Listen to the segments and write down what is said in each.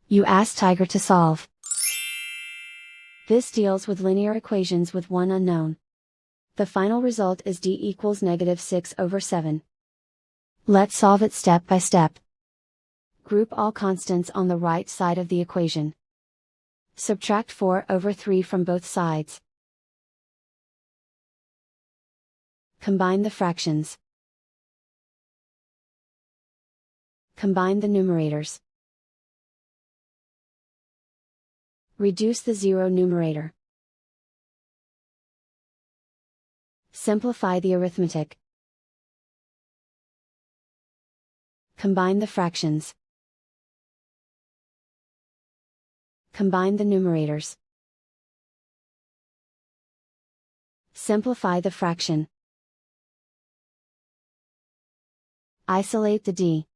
You ask Tiger to solve. This deals with linear equations with one unknown. The final result is d equals -6/7. Let's solve it step by step. Group all constants on the right side of the equation. Subtract 4/3 from both sides. Combine the fractions. Combine the numerators. Reduce the zero numerator. Simplify the arithmetic. Combine the fractions. Combine the numerators. Simplify the fraction. Isolate the d.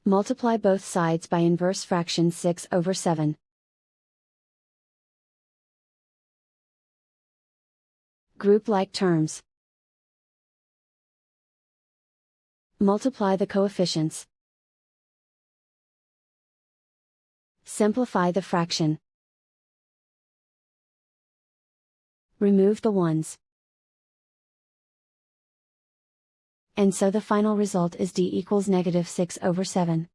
Multiply both sides by inverse fraction 6/7. Group like terms. Multiply the coefficients. Simplify the fraction. Remove the ones. And so the final result is d equals -6/7.